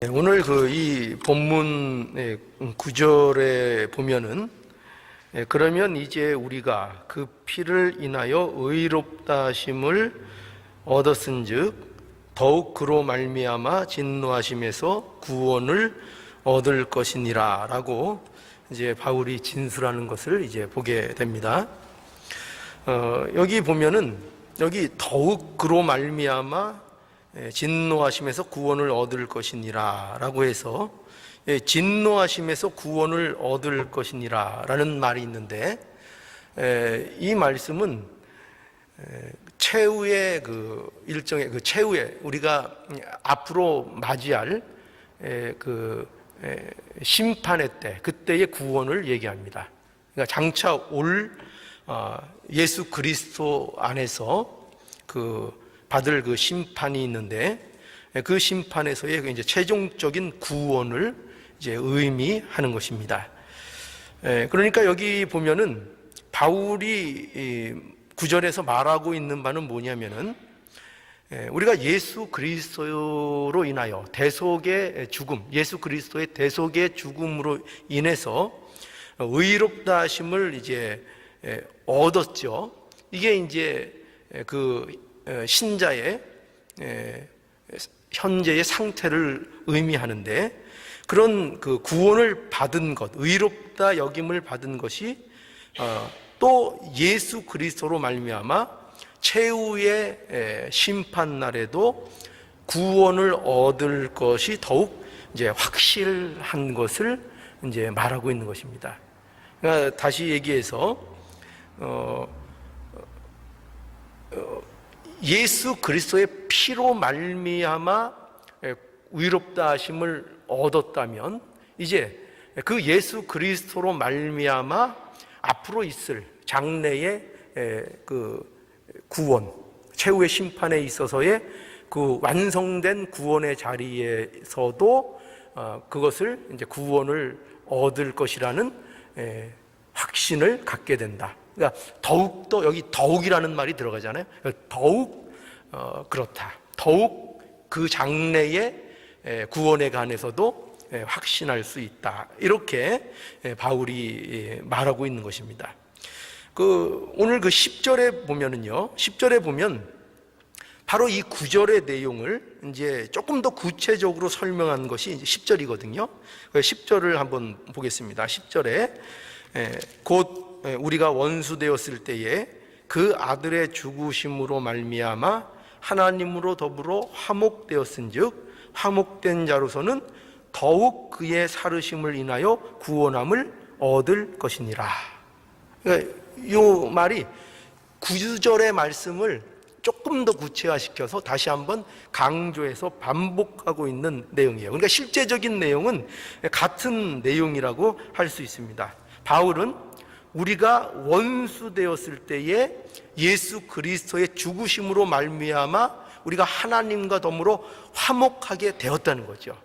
오늘 이 본문의 구절에 보면은 그러면 이제 우리가 그 피를 인하여 의롭다 하심을 얻었은즉 더욱 그로 말미암아 진노하심에서 구원을 얻을 것이니라라고 이제 바울이 진술하는 것을 이제 보게 됩니다. 여기 보면은 여기 더욱 그로 말미암아 진노하심에서 구원을 얻을 것이니라 라고 해서 진노하심에서 구원을 얻을 것이니라 라는 말이 있는데, 이 말씀은 최후의 일정의 최후의 우리가 앞으로 맞이할 심판의 때, 그때의 구원을 얘기합니다. 그러니까 장차 올 예수 그리스도 안에서 받을 심판이 있는데, 그 심판에서의 이제 최종적인 구원을 이제 의미하는 것입니다. 그러니까 여기 보면은 바울이 구절에서 말하고 있는 바는 뭐냐면은, 우리가 예수 그리스도로 인하여 대속의 죽음, 예수 그리스도의 대속의 죽음으로 인해서 의롭다 하심을 이제 얻었죠. 이게 이제 신자의 현재의 상태를 의미하는데, 그런 구원을 받은 것, 의롭다 여김을 받은 것이 또 예수 그리스도로 말미암아 최후의 심판 날에도 구원을 얻을 것이 더욱 이제 확실한 것을 이제 말하고 있는 것입니다. 그러니까 다시 얘기해서 예수 그리스도의 피로 말미암아 의롭다 하심을 얻었다면, 이제 그 예수 그리스도로 말미암아 앞으로 있을 장래의 구원, 최후의 심판에 있어서의 완성된 구원의 자리에서도 그것을 이제 구원을 얻을 것이라는 확신을 갖게 된다. 그러니까 더욱더, 여기 더욱이라는 말이 들어가잖아요. 더욱 그렇다. 더욱 그 장래의 구원에 관해서도 확신할 수 있다. 이렇게 바울이 말하고 있는 것입니다. 오늘 10절에 보면은요, 10절에 보면 바로 이 9절의 내용을 이제 조금 더 구체적으로 설명한 것이 이제 10절이거든요. 10절을 한번 보겠습니다. 10절에 곧 우리가 원수 되었을 때에 그 아들의 죽으심으로 말미암아 하나님으로 더불어 화목되었은즉 화목된 자로서는 더욱 그의 살으심을 인하여 구원함을 얻을 것이니라. 그러니까 이 말이 9절의 말씀을 조금 더 구체화시켜서 다시 한번 강조해서 반복하고 있는 내용이에요. 그러니까 실제적인 내용은 같은 내용이라고 할 수 있습니다. 바울은 우리가 원수 되었을 때에 예수 그리스도의 죽으심으로 말미암아 우리가 하나님과 더불어 화목하게 되었다는 거죠.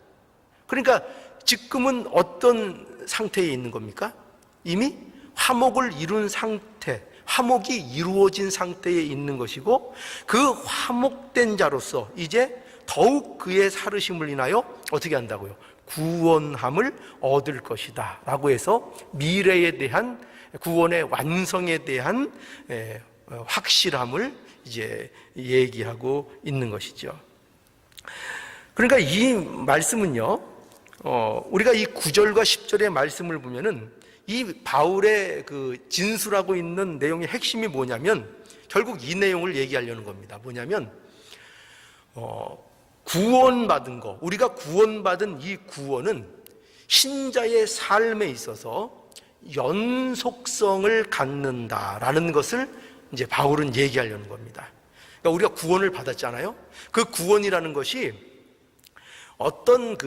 그러니까 지금은 어떤 상태에 있는 겁니까? 이미 화목을 이룬 상태, 화목이 이루어진 상태에 있는 것이고, 그 화목된 자로서 이제 더욱 그의 살으심을 인하여 어떻게 한다고요? 구원함을 얻을 것이다 라고 해서 미래에 대한 구원의 완성에 대한 확실함을 이제 얘기하고 있는 것이죠. 그러니까 이 말씀은요, 우리가 이 9절과 10절의 말씀을 보면은 이 바울의 진술하고 있는 내용의 핵심이 뭐냐면, 결국 이 내용을 얘기하려는 겁니다. 뭐냐면, 구원받은 거, 우리가 구원받은 이 구원은 신자의 삶에 있어서 연속성을 갖는다라는 것을 이제 바울은 얘기하려는 겁니다. 그러니까 우리가 구원을 받았잖아요. 그 구원이라는 것이 어떤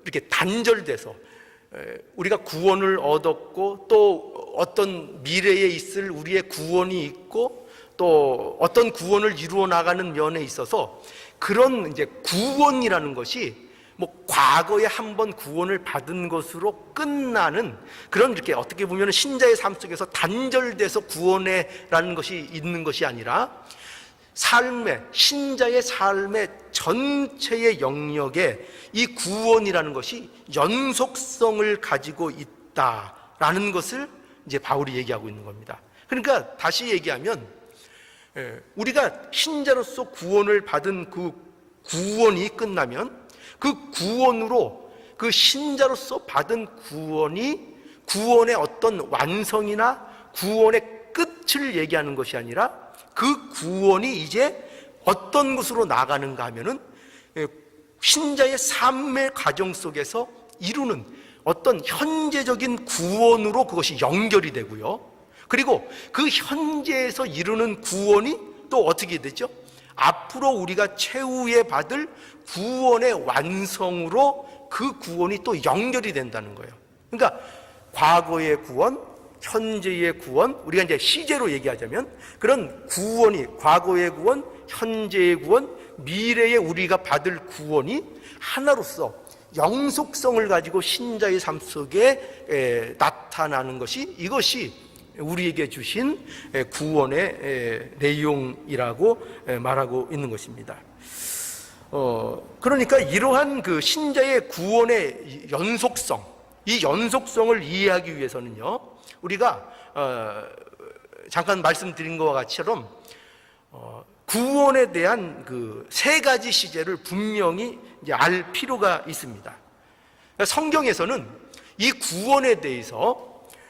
이렇게 단절돼서 우리가 구원을 얻었고, 또 어떤 미래에 있을 우리의 구원이 있고, 또 어떤 구원을 이루어 나가는 면에 있어서 그런 이제 구원이라는 것이 과거에 한번 구원을 받은 것으로 끝나는 그런, 이렇게 어떻게 보면 신자의 삶 속에서 단절돼서 구원이라는 것이 있는 것이 아니라 신자의 삶의 전체의 영역에 이 구원이라는 것이 연속성을 가지고 있다라는 것을 이제 바울이 얘기하고 있는 겁니다. 그러니까 다시 얘기하면 우리가 신자로서 구원을 받은 그 구원이 끝나면 그 구원으로 그 신자로서 받은 구원이 구원의 어떤 완성이나 구원의 끝을 얘기하는 것이 아니라 그 구원이 이제 어떤 것으로 나가는가 하면은 신자의 삶의 과정 속에서 이루는 어떤 현재적인 구원으로 그것이 연결이 되고요. 그리고 그 현재에서 이루는 구원이 또 어떻게 되죠? 앞으로 우리가 최후에 받을 구원의 완성으로 그 구원이 또 연결이 된다는 거예요. 그러니까 과거의 구원, 현재의 구원, 우리가 이제 시제로 얘기하자면 그런 구원이 과거의 구원, 현재의 구원, 미래에 우리가 받을 구원이 하나로서 영속성을 가지고 신자의 삶 속에 나타나는 것이 이것이 우리에게 주신 구원의 내용이라고 말하고 있는 것입니다. 그러니까 이러한 그 신자의 구원의 연속성, 이 연속성을 이해하기 위해서는요, 우리가 잠깐 말씀드린 것과 같이처럼 구원에 대한 그 세 가지 시제를 분명히 이제 알 필요가 있습니다. 성경에서는 이 구원에 대해서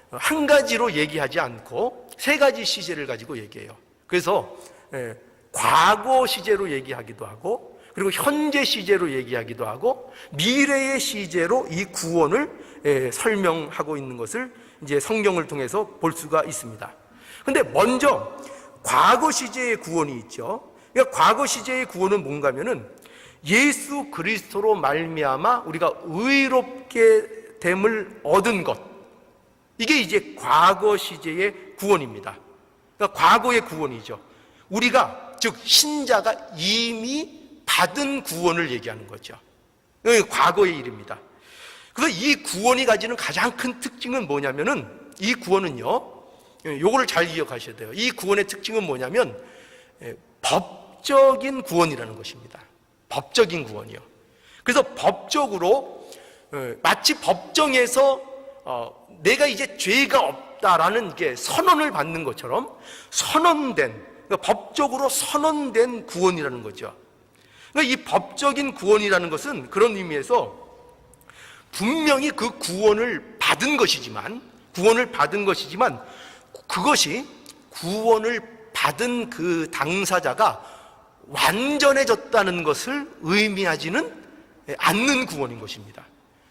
한 가지로 얘기하지 않고 세 가지 시제를 가지고 얘기해요. 그래서 과거 시제로 얘기하기도 하고, 그리고 현재 시제로 얘기하기도 하고, 미래의 시제로 이 구원을 설명하고 있는 것을 이제 성경을 통해서 볼 수가 있습니다. 근데 먼저 과거 시제의 구원이 있죠. 그러니까 과거 시제의 구원은 뭔가 하면은 예수 그리스도로 말미암아 우리가 의롭게 됨을 얻은 것, 이게 이제 과거 시제의 구원입니다. 그러니까 과거의 구원이죠. 우리가, 즉 신자가 이미 받은 구원을 얘기하는 거죠. 과거의 일입니다. 그래서 이 구원이 가지는 가장 큰 특징은 뭐냐면은, 이 구원은요, 요거를 잘 기억하셔야 돼요. 이 구원의 특징은 뭐냐면 법적인 구원이라는 것입니다. 법적인 구원이요. 그래서 법적으로 마치 법정에서 내가 이제 죄가 없다라는 게 선언을 받는 것처럼 선언된, 그러니까 법적으로 선언된 구원이라는 거죠. 그러니까 이 법적인 구원이라는 것은 그런 의미에서 분명히 그 구원을 받은 것이지만 그것이 구원을 받은 그 당사자가 완전해졌다는 것을 의미하지는 않는 구원인 것입니다.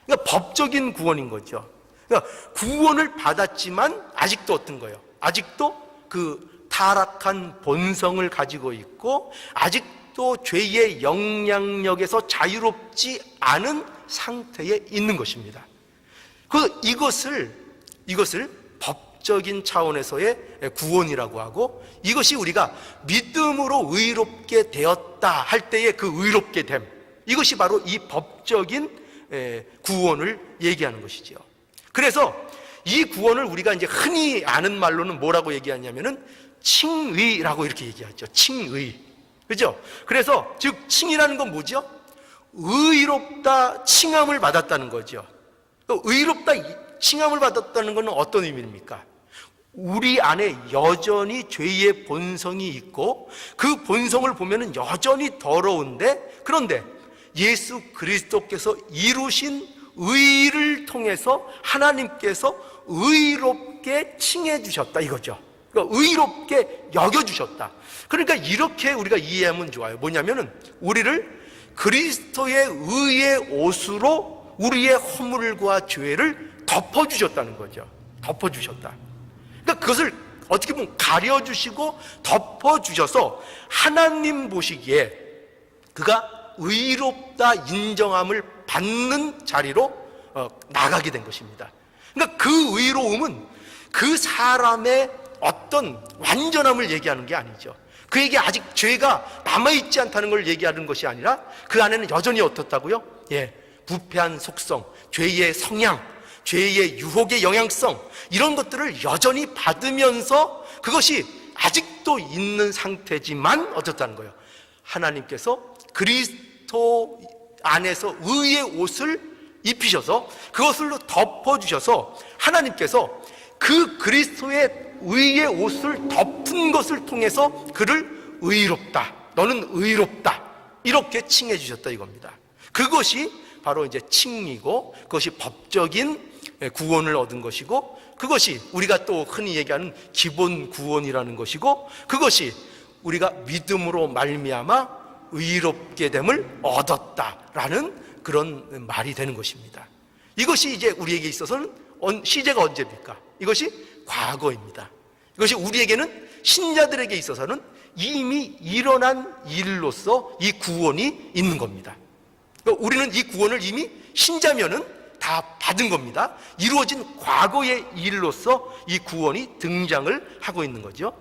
그러니까 법적인 구원인 거죠. 그러니까 구원을 받았지만 아직도 어떤 거예요? 아직도 그 타락한 본성을 가지고 있고 아직도 죄의 영향력에서 자유롭지 않은 상태에 있는 것입니다. 이것을 법적인 차원에서의 구원이라고 하고, 이것이 우리가 믿음으로 의롭게 되었다 할 때의 그 의롭게 됨, 이것이 바로 이 법적인 구원을 얘기하는 것이죠. 그래서 이 구원을 우리가 이제 흔히 아는 말로는 뭐라고 얘기하냐면은 칭의라고 이렇게 얘기하죠. 칭의. 그죠? 그래서 즉 칭이라는 건 뭐죠? 의롭다 칭함을 받았다는 거죠. 의롭다 칭함을 받았다는 것은 어떤 의미입니까? 우리 안에 여전히 죄의 본성이 있고 그 본성을 보면은 여전히 더러운데, 그런데 예수 그리스도께서 이루신 의를 통해서 하나님께서 의롭게 칭해 주셨다 이거죠. 그러니까 의롭게 여겨 주셨다. 그러니까 이렇게 우리가 이해하면 좋아요. 뭐냐면은 우리를 그리스도의 의의 옷으로 우리의 허물과 죄를 덮어주셨다는 거죠. 덮어주셨다. 그러니까 그것을 어떻게 보면 가려주시고 덮어주셔서 하나님 보시기에 그가 의롭다 인정함을 받는 자리로 나가게 된 것입니다. 그러니까 그 의로움은 그 사람의 어떤 완전함을 얘기하는 게 아니죠. 그에게 아직 죄가 남아있지 않다는 걸 얘기하는 것이 아니라 그 안에는 여전히 어떻다고요? 부패한 속성, 죄의 성향, 죄의 유혹의 영향성, 이런 것들을 여전히 받으면서 그것이 아직도 있는 상태지만 어떻다는 거예요? 하나님께서 그리스도 안에서 의의 옷을 입히셔서 그것을로 덮어주셔서 하나님께서 그 그리스도의 의의 옷을 덮은 것을 통해서 그를 의롭다, 너는 의롭다, 이렇게 칭해 주셨다 이겁니다. 그것이 바로 이제 칭의고, 그것이 법적인 구원을 얻은 것이고, 그것이 우리가 또 흔히 얘기하는 기본 구원이라는 것이고, 그것이 우리가 믿음으로 말미암아 의롭게 됨을 얻었다라는 그런 말이 되는 것입니다. 이것이 이제 우리에게 있어서는 시제가 언제입니까? 이것이 과거입니다. 이것이 우리에게는, 신자들에게 있어서는 이미 일어난 일로서 이 구원이 있는 겁니다. 그러니까 우리는 이 구원을 이미 신자면은 다 받은 겁니다. 이루어진 과거의 일로서 이 구원이 등장을 하고 있는 거죠.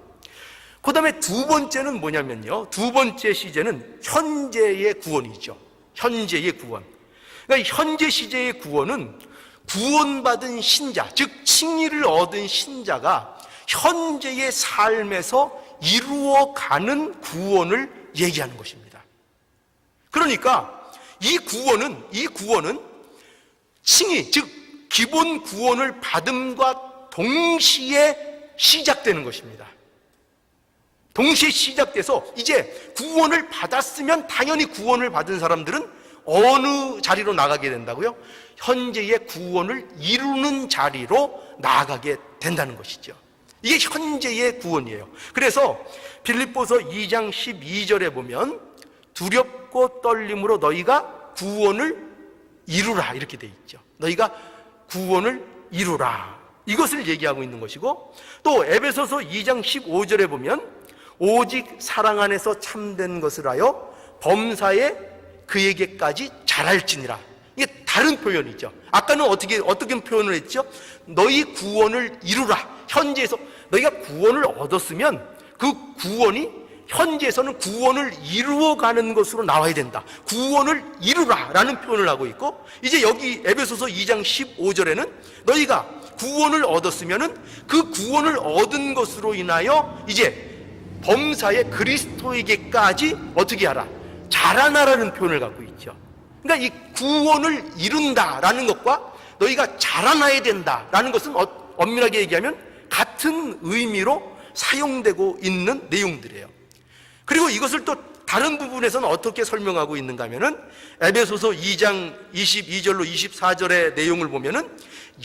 그 다음에 두 번째는 뭐냐면요, 두 번째 시제는 현재의 구원이죠. 현재의 구원. 그러니까 현재 시제의 구원은 구원받은 신자, 즉 칭의를 얻은 신자가 현재의 삶에서 이루어가는 구원을 얘기하는 것입니다. 그러니까 이 구원은 칭의, 즉 기본 구원을 받음과 동시에 시작되는 것입니다. 동시에 시작돼서 이제 구원을 받았으면 당연히 구원을 받은 사람들은 어느 자리로 나가게 된다고요? 현재의 구원을 이루는 자리로 나아가게 된다는 것이죠. 이게 현재의 구원이에요. 그래서 빌립보서 2장 12절에 보면 두렵고 떨림으로 너희가 구원을 이루라, 이렇게 돼 있죠. 너희가 구원을 이루라, 이것을 얘기하고 있는 것이고, 또 에베소서 2장 15절에 보면 오직 사랑 안에서 참된 것을 하여 범사에 그에게까지 잘할지니라. 이게 다른 표현이죠. 아까는 어떻게 표현을 했죠? 너희 구원을 이루라. 현재에서 너희가 구원을 얻었으면 그 구원이 현재에서는 구원을 이루어가는 것으로 나와야 된다. 구원을 이루라 라는 표현을 하고 있고, 이제 여기 에베소서 2장 15절에는 너희가 구원을 얻었으면 그 구원을 얻은 것으로 인하여 이제 범사의 그리스도에게까지 어떻게 하라? 자라나라는 표현을 갖고 있죠. 그러니까 이 구원을 이룬다라는 것과 너희가 자라나야 된다라는 것은 엄밀하게 얘기하면 같은 의미로 사용되고 있는 내용들이에요. 그리고 이것을 또 다른 부분에서는 어떻게 설명하고 있는가 하면은 에베소서 2장 22절로 24절의 내용을 보면은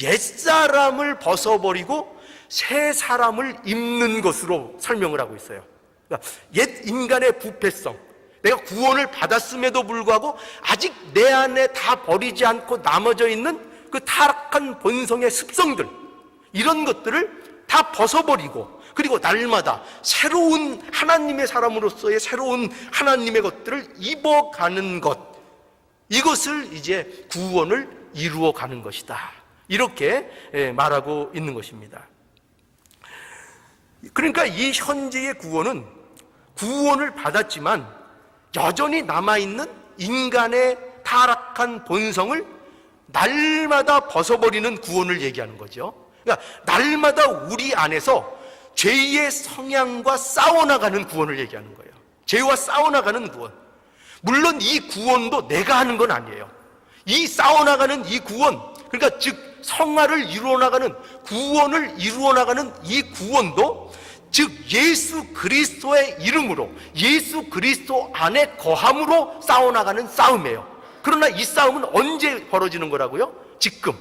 옛사람을 벗어버리고 새 사람을 입는 것으로 설명을 하고 있어요. 그러니까 옛 인간의 부패성, 내가 구원을 받았음에도 불구하고 아직 내 안에 다 버리지 않고 남아져 있는 그 타락한 본성의 습성들, 이런 것들을 다 벗어버리고, 그리고 날마다 새로운 하나님의 사람으로서의 새로운 하나님의 것들을 입어가는 것, 이것을 이제 구원을 이루어가는 것이다, 이렇게 말하고 있는 것입니다. 그러니까 이 현재의 구원은 구원을 받았지만 여전히 남아있는 인간의 타락한 본성을 날마다 벗어버리는 구원을 얘기하는 거죠. 그러니까 날마다 우리 안에서 죄의 성향과 싸워나가는 구원을 얘기하는 거예요. 죄와 싸워나가는 구원. 물론 이 구원도 내가 하는 건 아니에요. 이 싸워나가는 이 구원, 그러니까 즉 성화를 이루어나가는, 구원을 이루어나가는 이 구원도 즉 예수 그리스도의 이름으로, 예수 그리스도 안에 거함으로 싸워나가는 싸움이에요. 그러나 이 싸움은 언제 벌어지는 거라고요? 지금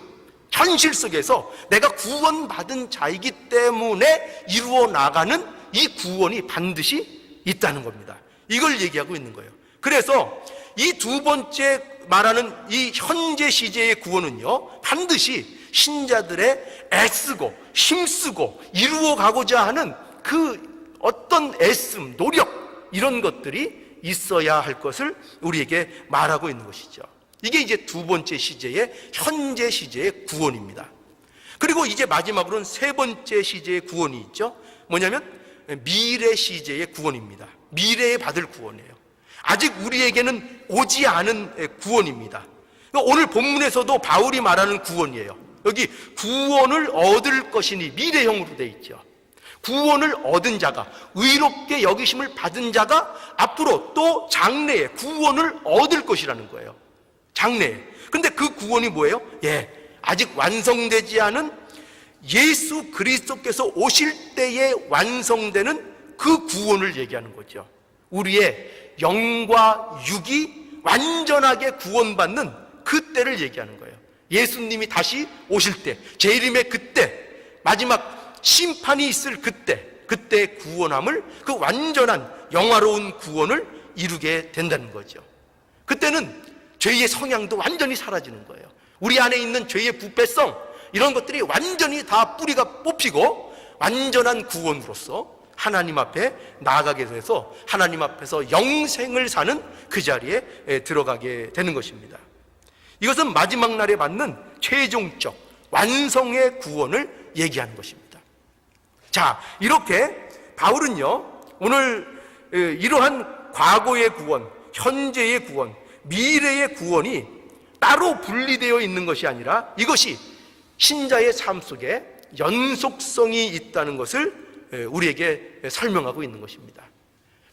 현실 속에서 내가 구원받은 자이기 때문에 이루어나가는 이 구원이 반드시 있다는 겁니다. 이걸 얘기하고 있는 거예요. 그래서 이 두 번째 말하는 이 현재 시제의 구원은요, 반드시 신자들의 애쓰고 힘쓰고 이루어가고자 하는 그 어떤 애씀, 노력, 이런 것들이 있어야 할 것을 우리에게 말하고 있는 것이죠. 이게 이제 두 번째 시제의 현재 시제의 구원입니다. 그리고 이제 마지막으로는 세 번째 시제의 구원이 있죠. 뭐냐면 미래 시제의 구원입니다. 미래에 받을 구원이에요. 아직 우리에게는 오지 않은 구원입니다. 오늘 본문에서도 바울이 말하는 구원이에요. 여기 구원을 얻을 것이니 미래형으로 돼 있죠. 구원을 얻은 자가, 의롭게 여기심을 받은 자가 앞으로 또 장래에 구원을 얻을 것이라는 거예요. 장래에. 근데 그 구원이 뭐예요? 아직 완성되지 않은 예수 그리스도께서 오실 때에 완성되는 그 구원을 얘기하는 거죠. 우리의 영과 육이 완전하게 구원받는 그때를 얘기하는 거예요. 예수님이 다시 오실 때, 재림의 그때, 마지막 심판이 있을 그때 구원함을, 그 완전한 영화로운 구원을 이루게 된다는 거죠. 그때는 죄의 성향도 완전히 사라지는 거예요. 우리 안에 있는 죄의 부패성, 이런 것들이 완전히 다 뿌리가 뽑히고 완전한 구원으로서 하나님 앞에 나아가게 돼서 하나님 앞에서 영생을 사는 그 자리에 들어가게 되는 것입니다. 이것은 마지막 날에 받는 최종적 완성의 구원을 얘기하는 것입니다. 자, 이렇게 바울은요, 오늘 이러한 과거의 구원, 현재의 구원, 미래의 구원이 따로 분리되어 있는 것이 아니라 이것이 신자의 삶 속에 연속성이 있다는 것을 우리에게 설명하고 있는 것입니다.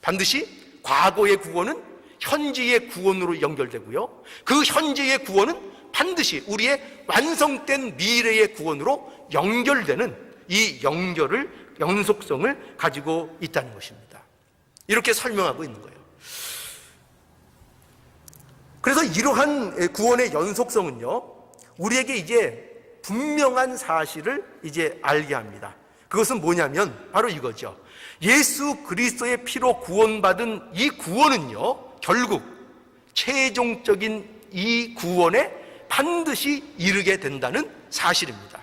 반드시 과거의 구원은 현재의 구원으로 연결되고요, 그 현재의 구원은 반드시 우리의 완성된 미래의 구원으로 연결되는 이 연속성을 가지고 있다는 것입니다. 이렇게 설명하고 있는 거예요. 그래서 이러한 구원의 연속성은요, 우리에게 이제 분명한 사실을 이제 알게 합니다. 그것은 뭐냐면 바로 이거죠. 예수 그리스도의 피로 구원받은 이 구원은요, 결국 최종적인 이 구원에 반드시 이르게 된다는 사실입니다.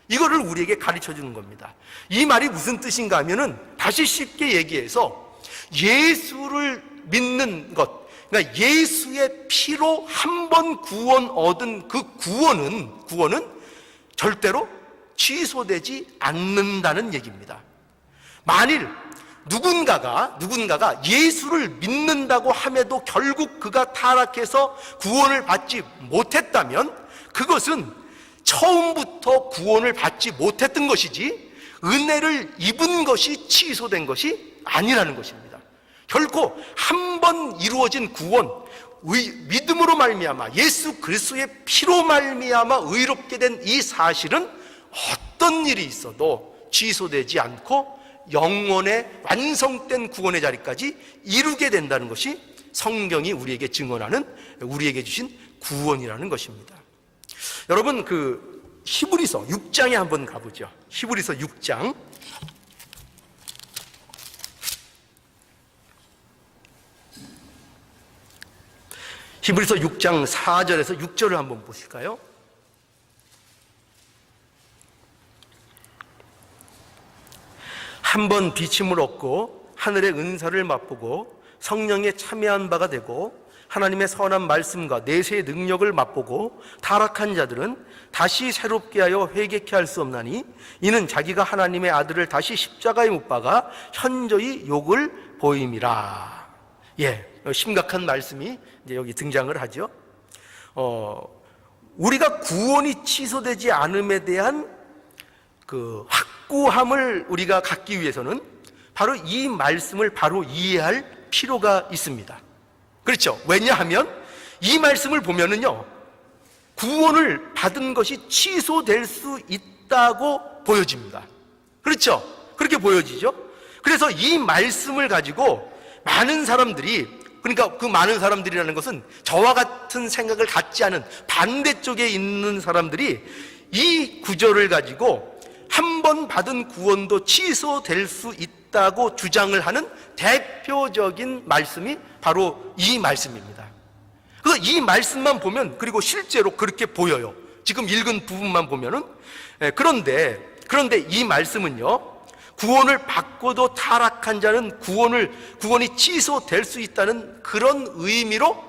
이거를 우리에게 가르쳐 주는 겁니다. 이 말이 무슨 뜻인가 하면은, 다시 쉽게 얘기해서 예수를 믿는 것, 그러니까 예수의 피로 한 번 구원 얻은 그 구원은 절대로 취소되지 않는다는 얘기입니다. 만일 누군가가 예수를 믿는다고 함에도 결국 그가 타락해서 구원을 받지 못했다면 그것은 처음부터 구원을 받지 못했던 것이지 은혜를 입은 것이 취소된 것이 아니라는 것입니다. 결코 한 번 이루어진 구원, 믿음으로 말미암아 예수 그리스도의 피로 말미암아 의롭게 된 이 사실은 어떤 일이 있어도 취소되지 않고 영원의 완성된 구원의 자리까지 이루게 된다는 것이 성경이 우리에게 증언하는, 우리에게 주신 구원이라는 것입니다. 여러분, 그 히브리서 6장에 한번 가보죠. 히브리서 6장. 히브리서 6장 4절에서 6절을 한번 보실까요? 한번 비침을 얻고 하늘의 은사를 맛보고 성령에 참여한 바가 되고 하나님의 선한 말씀과 내세의 능력을 맛보고 타락한 자들은 다시 새롭게 하여 회개케 할 수 없나니 이는 자기가 하나님의 아들을 다시 십자가에 못 박아 현저히 욕을 보임이라. 심각한 말씀이 이제 여기 등장을 하죠. 우리가 구원이 취소되지 않음에 대한 그 확고함을 우리가 갖기 위해서는 바로 이 말씀을 바로 이해할 필요가 있습니다. 그렇죠? 왜냐하면 이 말씀을 보면은요, 구원을 받은 것이 취소될 수 있다고 보여집니다. 그렇죠? 그렇게 보여지죠? 그래서 이 말씀을 가지고 많은 사람들이, 그러니까 그 많은 사람들이라는 것은 저와 같은 생각을 갖지 않은 반대쪽에 있는 사람들이 이 구절을 가지고 한 번 받은 구원도 취소될 수 있다고 주장을 하는 대표적인 말씀이 바로 이 말씀입니다. 그래서 이 말씀만 보면, 그리고 실제로 그렇게 보여요. 지금 읽은 부분만 보면은. 그런데 이 말씀은요, 구원을 받고도 타락한 자는 구원이 취소될 수 있다는 그런 의미로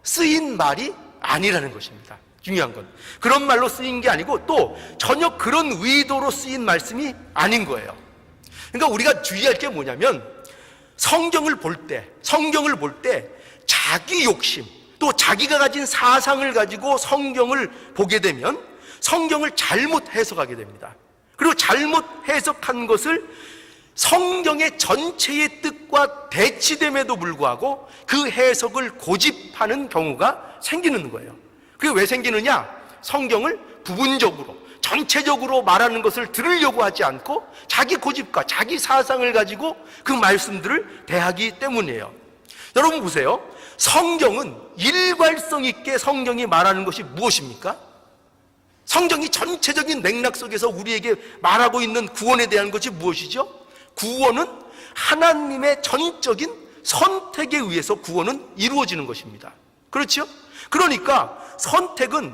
쓰인 말이 아니라는 것입니다. 중요한 건 그런 말로 쓰인 게 아니고 또 전혀 그런 의도로 쓰인 말씀이 아닌 거예요. 그러니까 우리가 주의할 게 뭐냐면, 성경을 볼 때 자기 욕심, 또 자기가 가진 사상을 가지고 성경을 보게 되면 성경을 잘못 해석하게 됩니다. 그리고 잘못 해석한 것을 성경의 전체의 뜻과 대치됨에도 불구하고 그 해석을 고집하는 경우가 생기는 거예요. 그게 왜 생기느냐? 성경을 부분적으로, 전체적으로 말하는 것을 들으려고 하지 않고 자기 고집과 자기 사상을 가지고 그 말씀들을 대하기 때문이에요. 여러분 보세요. 성경은 일괄성 있게 성경이 말하는 것이 무엇입니까? 성경이 전체적인 맥락 속에서 우리에게 말하고 있는 구원에 대한 것이 무엇이죠? 구원은 하나님의 전적인 선택에 의해서 구원은 이루어지는 것입니다. 그렇죠? 그러니까 선택은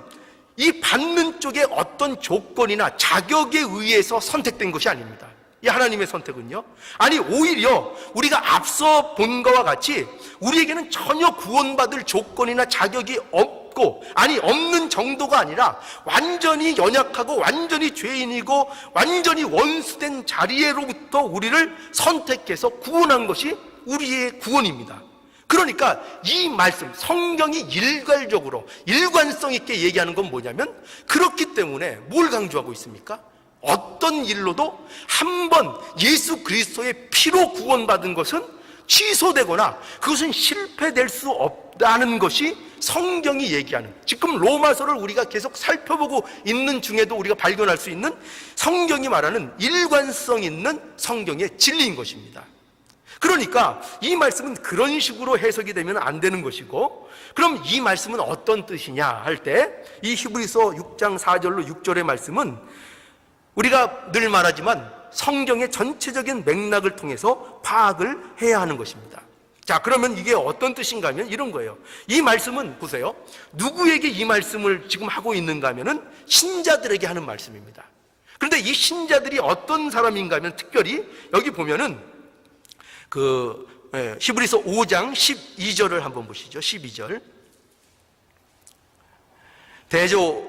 이 받는 쪽에 어떤 조건이나 자격에 의해서 선택된 것이 아닙니다. 이 하나님의 선택은요. 아니 오히려 우리가 앞서 본 것과 같이 우리에게는 전혀 구원받을 조건이나 자격이 없고, 아니 없는 정도가 아니라 완전히 연약하고 완전히 죄인이고 완전히 원수된 자리로부터 우리를 선택해서 구원한 것이 우리의 구원입니다. 그러니까 이 말씀, 성경이 일괄적으로 일관성 있게 얘기하는 건 뭐냐면, 그렇기 때문에 뭘 강조하고 있습니까? 어떤 일로도 한번 예수 그리스도의 피로 구원받은 것은 취소되거나 그것은 실패될 수 없다는 것이 성경이 얘기하는, 지금 로마서를 우리가 계속 살펴보고 있는 중에도 우리가 발견할 수 있는 성경이 말하는 일관성 있는 성경의 진리인 것입니다. 그러니까 이 말씀은 그런 식으로 해석이 되면 안 되는 것이고, 그럼 이 말씀은 어떤 뜻이냐 할 때, 이 히브리서 6장 4절로 6절의 말씀은 우리가 늘 말하지만 성경의 전체적인 맥락을 통해서 파악을 해야 하는 것입니다. 자, 그러면 이게 어떤 뜻인가 하면 이런 거예요. 이 말씀은 보세요. 누구에게 이 말씀을 지금 하고 있는가 하면은 신자들에게 하는 말씀입니다. 그런데 이 신자들이 어떤 사람인가 하면 특별히 여기 보면은 히브리서 5장 12절을 한번 보시죠. 12절. 대저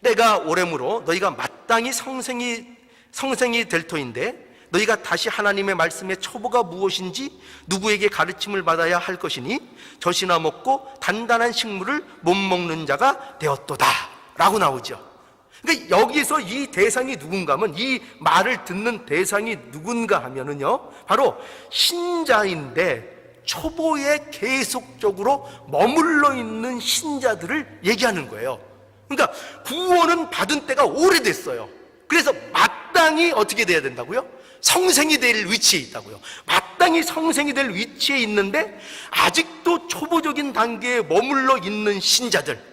때가 오래므로 너희가 마땅히 성생이 될 터인데 너희가 다시 하나님의 말씀의 초보가 무엇인지 누구에게 가르침을 받아야 할 것이니 젖이나 먹고 단단한 식물을 못 먹는 자가 되었도다 라고 나오죠. 그러니까 여기서 이 대상이 누군가 하면, 이 말을 듣는 대상이 누군가 하면은요, 바로 신자인데 초보에 계속적으로 머물러 있는 신자들을 얘기하는 거예요. 그러니까 구원은 받은 때가 오래됐어요. 그래서 마땅히 어떻게 돼야 된다고요? 성생이 될 위치에 있다고요. 마땅히 성생이 될 위치에 있는데 아직도 초보적인 단계에 머물러 있는 신자들,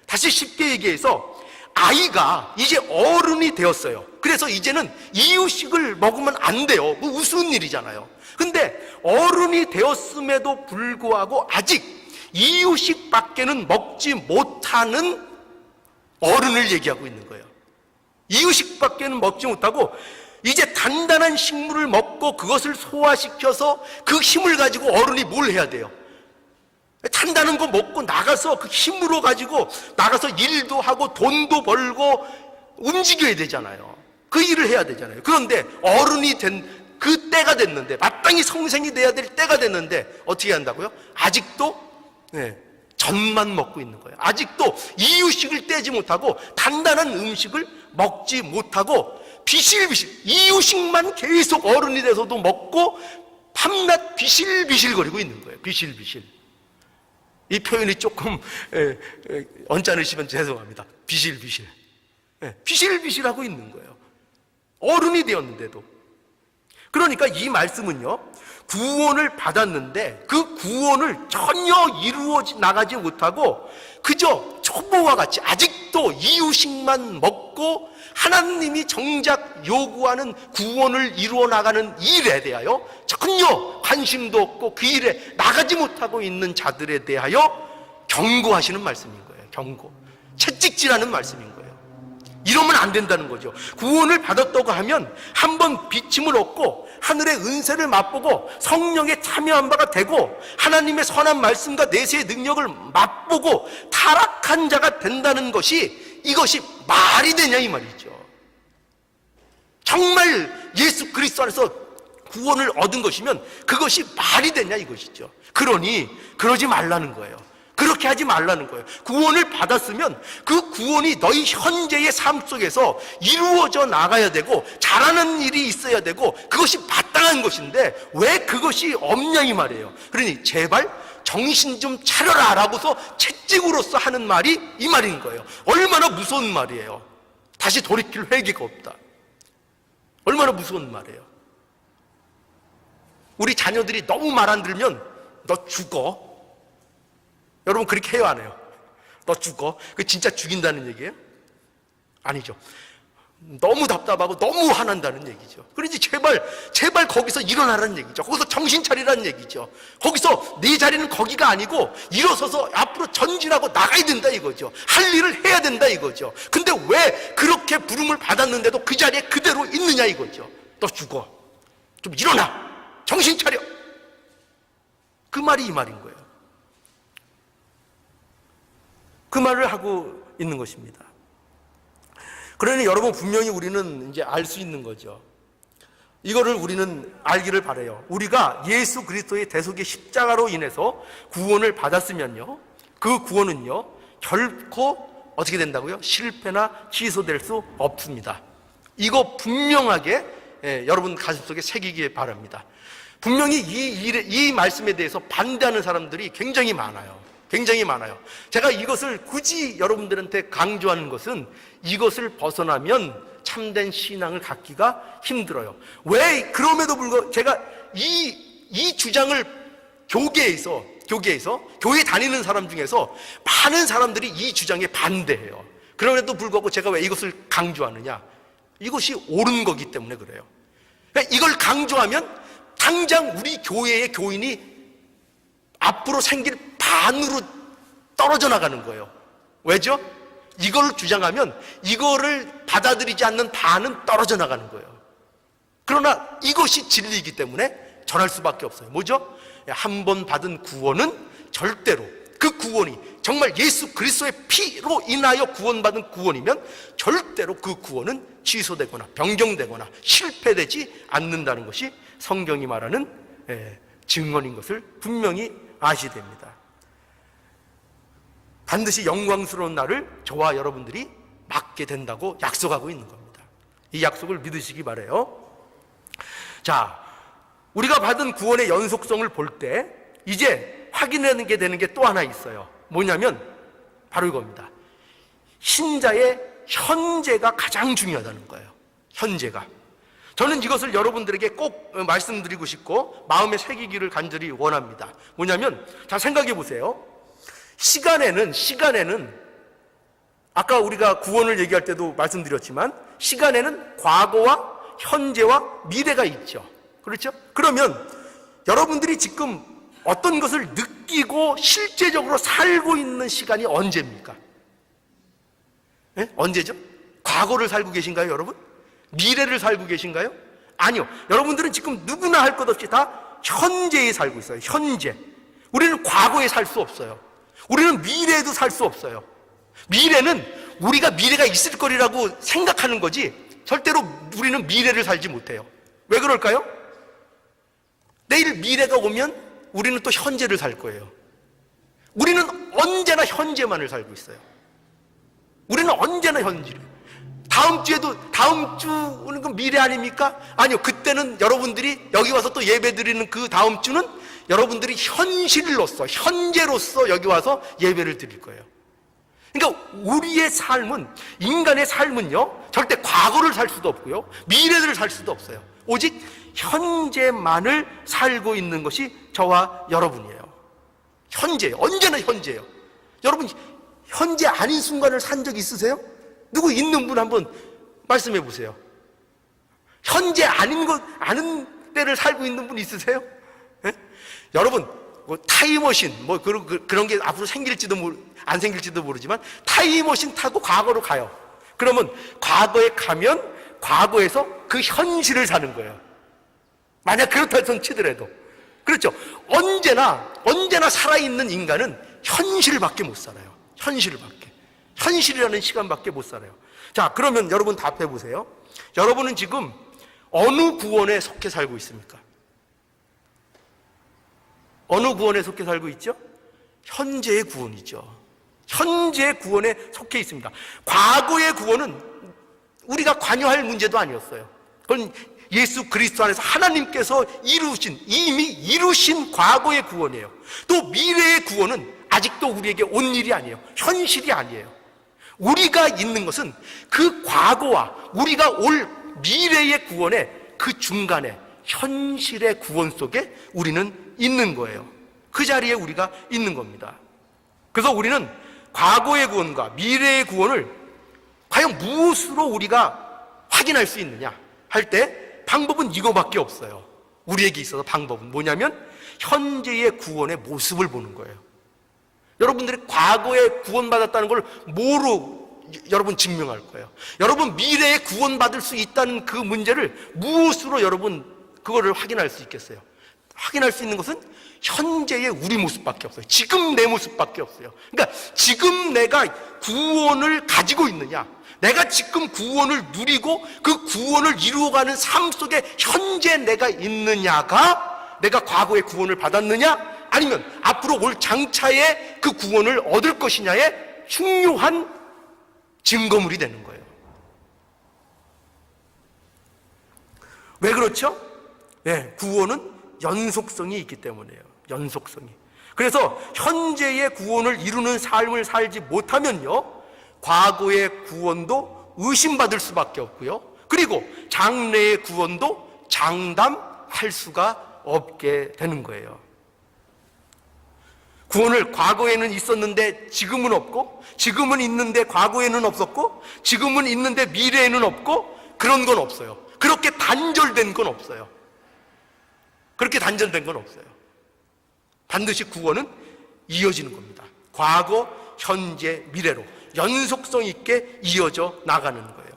다시 쉽게 얘기해서 아이가 이제 어른이 되었어요. 그래서 이제는 이유식을 먹으면 안 돼요. 뭐 우스운 일이잖아요. 근데 어른이 되었음에도 불구하고 아직 이유식밖에는 먹지 못하는 어른을 얘기하고 있는 거예요. 이유식밖에는 먹지 못하고 이제 단단한 식물을 먹고 그것을 소화시켜서 그 힘을 가지고 어른이 뭘 해야 돼요? 단단한 거 먹고 나가서 그 힘으로 가지고 나가서 일도 하고 돈도 벌고 움직여야 되잖아요. 그 일을 해야 되잖아요. 그런데 어른이 된 그 때가 됐는데, 마땅히 성생이 돼야 될 때가 됐는데 어떻게 한다고요? 아직도 젖만 먹고 있는 거예요. 아직도 이유식을 떼지 못하고 단단한 음식을 먹지 못하고 비실비실 이유식만 계속 어른이 돼서도 먹고 밤낮 비실비실거리고 있는 거예요. 비실비실. 이 표현이 조금 언짢으시면 죄송합니다. 비실비실. 비실비실하고 있는 거예요. 어른이 되었는데도. 그러니까 이 말씀은요, 구원을 받았는데 그 구원을 전혀 이루어 나가지 못하고 그저 초보와 같이 아직도 이유식만 먹고 하나님이 정작 요구하는 구원을 이루어 나가는 일에 대하여 전혀 관심도 없고 그 일에 나가지 못하고 있는 자들에 대하여 경고하시는 말씀인 거예요. 경고. 채찍질하는 말씀인 거예요. 이러면 안 된다는 거죠. 구원을 받았다고 하면 한번 비침을 얻고 하늘의 은혜를 맛보고 성령에 참여한 바가 되고 하나님의 선한 말씀과 내세의 능력을 맛보고 타락한 자가 된다는 것이, 이것이 말이 되냐 이 말이죠. 정말 예수 그리스도 안에서 구원을 얻은 것이면 그것이 말이 되냐 이것이죠. 그러니 그러지 말라는 거예요. 그렇게 그렇게 하지 말라는 거예요. 구원을 받았으면 그 구원이 너희 현재의 삶 속에서 이루어져 나가야 되고 잘하는 일이 있어야 되고 그것이 마땅한 것인데 왜 그것이 없냐 이 말이에요. 그러니 제발 정신 좀 차려라 라고서 채찍으로서 하는 말이 이 말인 거예요. 얼마나 무서운 말이에요. 다시 돌이킬 회개가 없다. 얼마나 무서운 말이에요. 우리 자녀들이 너무 말 안 들으면 너 죽어. 여러분 그렇게 해요 안 해요? 너 죽어. 그 진짜 죽인다는 얘기예요? 아니죠. 너무 답답하고 너무 화난다는 얘기죠. 그러니 제발 거기서 일어나라는 얘기죠. 거기서 정신 차리라는 얘기죠. 거기서 네 자리는 거기가 아니고 일어서서 앞으로 전진하고 나가야 된다 이거죠. 할 일을 해야 된다 이거죠. 근데 왜 그렇게 부름을 받았는데도 그 자리에 그대로 있느냐 이거죠. 너 죽어. 좀 일어나. 정신 차려. 그 말이 이 말인 거예요. 그 말을 하고 있는 것입니다. 그러니 여러분 분명히 우리는 이제 알 수 있는 거죠. 이거를 우리는 알기를 바라요. 우리가 예수 그리스도의 대속의 십자가로 인해서 구원을 받았으면요, 그 구원은요 결코 어떻게 된다고요? 실패나 취소될 수 없습니다. 이거 분명하게 여러분 가슴속에 새기길 바랍니다. 분명히 이 말씀에 대해서 반대하는 사람들이 굉장히 많아요. 굉장히 많아요. 제가 이것을 굳이 여러분들한테 강조하는 것은 이것을 벗어나면 참된 신앙을 갖기가 힘들어요. 왜? 그럼에도 불구하고 제가 이 주장을 교회 다니는 사람 중에서 많은 사람들이 이 주장에 반대해요. 그럼에도 불구하고 제가 왜 이것을 강조하느냐? 이것이 옳은 거기 때문에 그래요. 그러니까 이걸 강조하면 당장 우리 교회의 교인이 앞으로 생길 반으로 떨어져 나가는 거예요. 왜죠? 이걸 주장하면 이거를 받아들이지 않는 반은 떨어져 나가는 거예요. 그러나 이것이 진리이기 때문에 전할 수밖에 없어요. 뭐죠? 한 번 받은 구원은 절대로 그 구원이 정말 예수 그리스도의 피로 인하여 구원받은 구원이면 절대로 그 구원은 취소되거나 변경되거나 실패되지 않는다는 것이 성경이 말하는 증언인 것을 분명히 아셔야 됩니다. 반드시 영광스러운 날을 저와 여러분들이 맞게 된다고 약속하고 있는 겁니다. 이 약속을 믿으시기 바라요. 자, 우리가 받은 구원의 연속성을 볼 때 이제 확인하게 되는 게 또 하나 있어요. 뭐냐면 바로 이겁니다. 신자의 현재가 가장 중요하다는 거예요. 현재가. 저는 이것을 여러분들에게 꼭 말씀드리고 싶고 마음에 새기기를 간절히 원합니다. 뭐냐면 자 생각해 보세요. 시간에는 아까 우리가 구원을 얘기할 때도 말씀드렸지만 시간에는 과거와 현재와 미래가 있죠. 그렇죠? 그러면 여러분들이 지금 어떤 것을 느끼고 실제적으로 살고 있는 시간이 언제입니까? 네? 언제죠? 과거를 살고 계신가요, 여러분? 미래를 살고 계신가요? 아니요. 여러분들은 지금 누구나 할 것 없이 다 현재에 살고 있어요. 현재. 우리는 과거에 살 수 없어요. 우리는 미래에도 살 수 없어요. 미래는 우리가 미래가 있을 거리라고 생각하는 거지 절대로 우리는 미래를 살지 못해요. 왜 그럴까요? 내일 미래가 오면 우리는 또 현재를 살 거예요. 우리는 언제나 현재만을 살고 있어요. 우리는 언제나 현재를. 다음 주는 그 미래 아닙니까? 아니요. 그때는 여러분들이 여기 와서 또 예배 드리는 그 다음 주는 여러분들이 현실로서, 현재로서 여기 와서 예배를 드릴 거예요. 그러니까 우리의 삶은, 인간의 삶은요, 절대 과거를 살 수도 없고요, 미래를 살 수도 없어요. 오직 현재만을 살고 있는 것이 저와 여러분이에요. 현재, 언제나 현재예요. 여러분, 현재 아닌 순간을 산 적 있으세요? 누구 있는 분 한번 말씀해 보세요. 현재 아닌 때를 살고 있는 분 있으세요? 네? 여러분, 타임머신, 그런 게 앞으로 안 생길지도 모르지만, 타임머신 타고 과거로 가요. 그러면 과거에 가면, 과거에서 그 현실을 사는 거예요. 만약 그렇다 치더라도. 그렇죠. 언제나 살아있는 인간은 현실밖에 못 살아요. 현실이라는 시간밖에 못 살아요. 자, 그러면 여러분 답해 보세요. 여러분은 지금 어느 구원에 속해 살고 있습니까? 어느 구원에 속해 살고 있죠? 현재의 구원이죠. 현재의 구원에 속해 있습니다. 과거의 구원은 우리가 관여할 문제도 아니었어요. 그건 예수 그리스도 안에서 하나님께서 이미 이루신 과거의 구원이에요. 또 미래의 구원은 아직도 우리에게 온 일이 아니에요. 현실이 아니에요. 우리가 있는 것은 그 과거와 우리가 올 미래의 구원의 그 중간에 현실의 구원 속에 우리는 있는 거예요. 그 자리에 우리가 있는 겁니다. 그래서 우리는 과거의 구원과 미래의 구원을 과연 무엇으로 우리가 확인할 수 있느냐 할 때 방법은 이거밖에 없어요. 우리에게 있어서 방법은 뭐냐면 현재의 구원의 모습을 보는 거예요. 여러분들이 과거에 구원받았다는 걸 뭐로 여러분 증명할 거예요? 여러분 미래에 구원받을 수 있다는 그 문제를 무엇으로 여러분 그거를 확인할 수 있겠어요? 확인할 수 있는 것은 현재의 우리 모습밖에 없어요. 지금 내 모습밖에 없어요. 그러니까 지금 내가 구원을 가지고 있느냐, 내가 지금 구원을 누리고 그 구원을 이루어가는 삶 속에 현재 내가 있느냐가 내가 과거의 구원을 받았느냐 아니면 앞으로 올 장차에 그 구원을 얻을 것이냐의 중요한 증거물이 되는 거예요. 왜 그렇죠? 네, 구원은 연속성이 있기 때문이에요. 연속성이. 그래서 현재의 구원을 이루는 삶을 살지 못하면요, 과거의 구원도 의심받을 수밖에 없고요, 그리고 장래의 구원도 장담할 수가 없게 되는 거예요. 구원을 과거에는 있었는데 지금은 없고, 지금은 있는데 과거에는 없었고, 지금은 있는데 미래에는 없고, 그런 건 없어요. 그렇게 단절된 건 없어요. 그렇게 단절된 건 없어요. 반드시 구원은 이어지는 겁니다. 과거, 현재, 미래로 연속성 있게 이어져 나가는 거예요.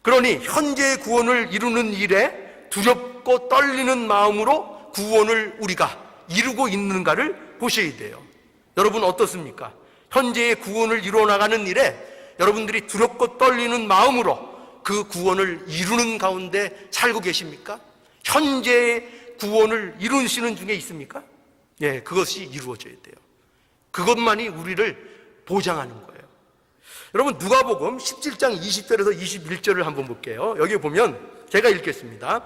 그러니 현재의 구원을 이루는 일에 두렵고 떨리는 마음으로 구원을 우리가 이루고 있는가를 보셔야 돼요. 여러분 어떻습니까? 현재의 구원을 이루어 나가는 일에 여러분들이 두렵고 떨리는 마음으로 그 구원을 이루는 가운데 살고 계십니까? 현재의 구원을 이루시는 중에 있습니까? 예, 그것이 이루어져야 돼요. 그것만이 우리를 보장하는 거예요. 여러분 누가복음 17장 20절에서 21절을 한번 볼게요. 여기 보면 제가 읽겠습니다.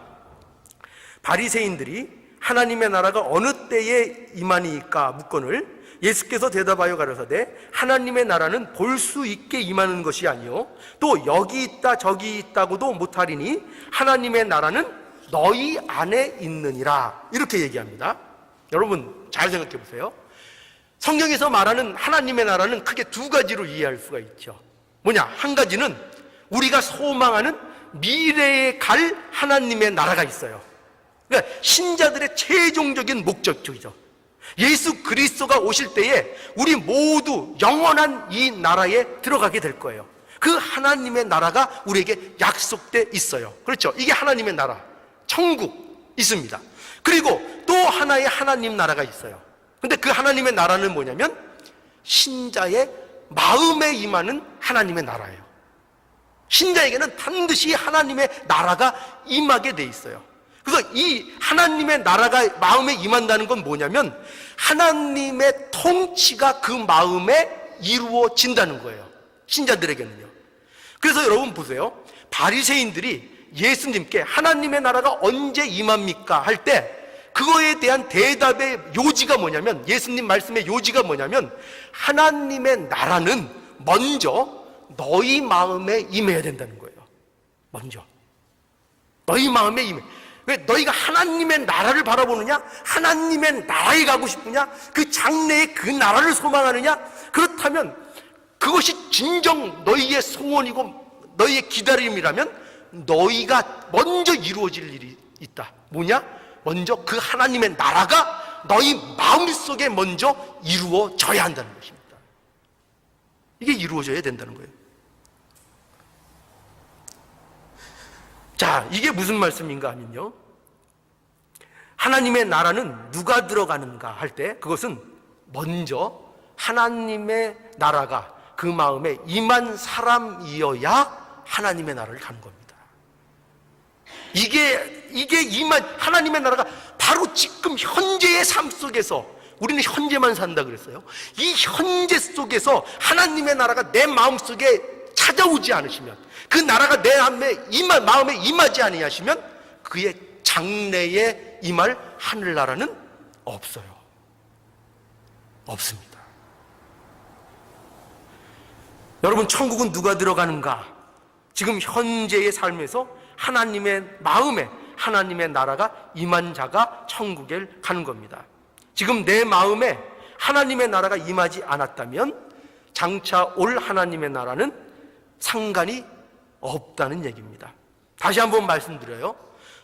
바리새인들이 하나님의 나라가 어느 때에 임하니까 묻거늘 예수께서 대답하여 가라사대 하나님의 나라는 볼 수 있게 임하는 것이 아니요 또 여기 있다 저기 있다고도 못하리니 하나님의 나라는 너희 안에 있느니라, 이렇게 얘기합니다. 여러분 잘 생각해 보세요. 성경에서 말하는 하나님의 나라는 크게 두 가지로 이해할 수가 있죠. 뭐냐? 한 가지는 우리가 소망하는 미래에 갈 하나님의 나라가 있어요. 그러니까 신자들의 최종적인 목적이죠. 예수 그리스도가 오실 때에 우리 모두 영원한 이 나라에 들어가게 될 거예요. 그 하나님의 나라가 우리에게 약속돼 있어요. 그렇죠? 이게 하나님의 나라, 천국 있습니다. 그리고 또 하나의 하나님 나라가 있어요. 근데 그 하나님의 나라는 뭐냐면 신자의 마음에 임하는 하나님의 나라예요. 신자에게는 반드시 하나님의 나라가 임하게 돼 있어요. 그래서 이 하나님의 나라가 마음에 임한다는 건 뭐냐면 하나님의 통치가 그 마음에 이루어진다는 거예요. 신자들에게는요. 그래서 여러분 보세요. 바리새인들이 예수님께 하나님의 나라가 언제 임합니까? 할 때 그거에 대한 대답의 요지가 뭐냐면, 예수님 말씀의 요지가 뭐냐면 하나님의 나라는 먼저 너희 마음에 임해야 된다는 거예요. 먼저 너희 마음에 임해. 왜 너희가 하나님의 나라를 바라보느냐? 하나님의 나라에 가고 싶으냐? 그 장래에 그 나라를 소망하느냐? 그렇다면 그것이 진정 너희의 소원이고 너희의 기다림이라면 너희가 먼저 이루어질 일이 있다. 뭐냐? 먼저 그 하나님의 나라가 너희 마음속에 먼저 이루어져야 한다는 것입니다. 이게 이루어져야 된다는 거예요. 자, 이게 무슨 말씀인가 하면요, 하나님의 나라는 누가 들어가는가 할 때 그것은 먼저 하나님의 나라가 그 마음에 임한 사람이어야 하나님의 나라를 가는 겁니다. 이게 임한 하나님의 나라가 바로 지금 현재의 삶 속에서 우리는 현재만 산다 그랬어요. 이 현재 속에서 하나님의 나라가 내 마음속에 찾아오지 않으시면, 그 나라가 내 마음에 임하지 아니하시면 그의 장래에 임할 하늘나라는 없어요. 없습니다. 여러분, 천국은 누가 들어가는가? 지금 현재의 삶에서 하나님의 마음에 하나님의 나라가 임한 자가 천국에 가는 겁니다. 지금 내 마음에 하나님의 나라가 임하지 않았다면 장차 올 하나님의 나라는 상관이 없다는 얘기입니다. 다시 한번 말씀드려요.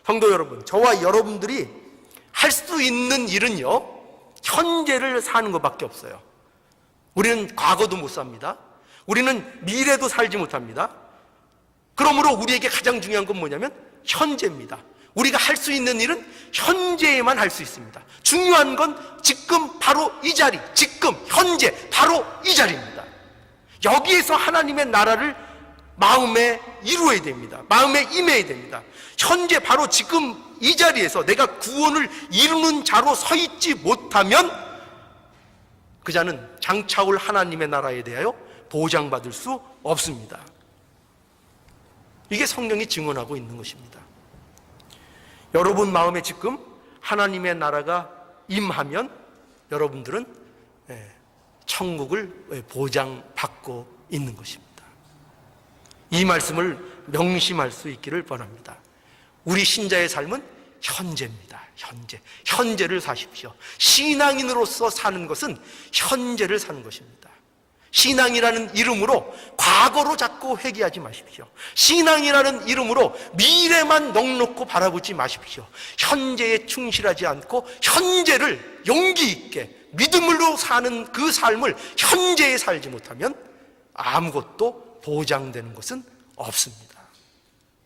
성도 여러분, 저와 여러분들이 할 수 있는 일은요, 현재를 사는 것밖에 없어요. 우리는 과거도 못 삽니다. 우리는 미래도 살지 못합니다. 그러므로 우리에게 가장 중요한 건 뭐냐면 현재입니다. 우리가 할 수 있는 일은 현재에만 할 수 있습니다. 중요한 건 지금 바로 이 자리, 지금 현재 바로 이 자리입니다. 여기에서 하나님의 나라를 마음에 이루어야 됩니다. 마음에 임해야 됩니다. 현재 바로 지금 이 자리에서 내가 구원을 이루는 자로 서 있지 못하면 그 자는 장차 올 하나님의 나라에 대하여 보장받을 수 없습니다. 이게 성경이 증언하고 있는 것입니다. 여러분 마음에 지금 하나님의 나라가 임하면 여러분들은 천국을 보장받고 있는 것입니다. 이 말씀을 명심할 수 있기를 바랍니다. 우리 신자의 삶은 현재입니다. 현재를 사십시오. 신앙인으로서 사는 것은 현재를 사는 것입니다. 신앙이라는 이름으로 과거로 자꾸 회귀하지 마십시오. 신앙이라는 이름으로 미래만 넉넉히 바라보지 마십시오. 현재에 충실하지 않고 현재를 용기 있게 믿음으로 사는 그 삶을 현재에 살지 못하면 아무것도 보장되는 것은 없습니다.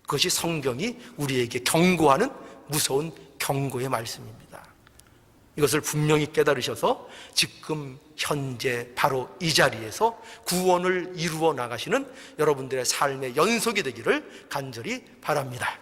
그것이 성경이 우리에게 경고하는 무서운 경고의 말씀입니다. 이것을 분명히 깨달으셔서 지금 현재 바로 이 자리에서 구원을 이루어 나가시는 여러분들의 삶의 연속이 되기를 간절히 바랍니다.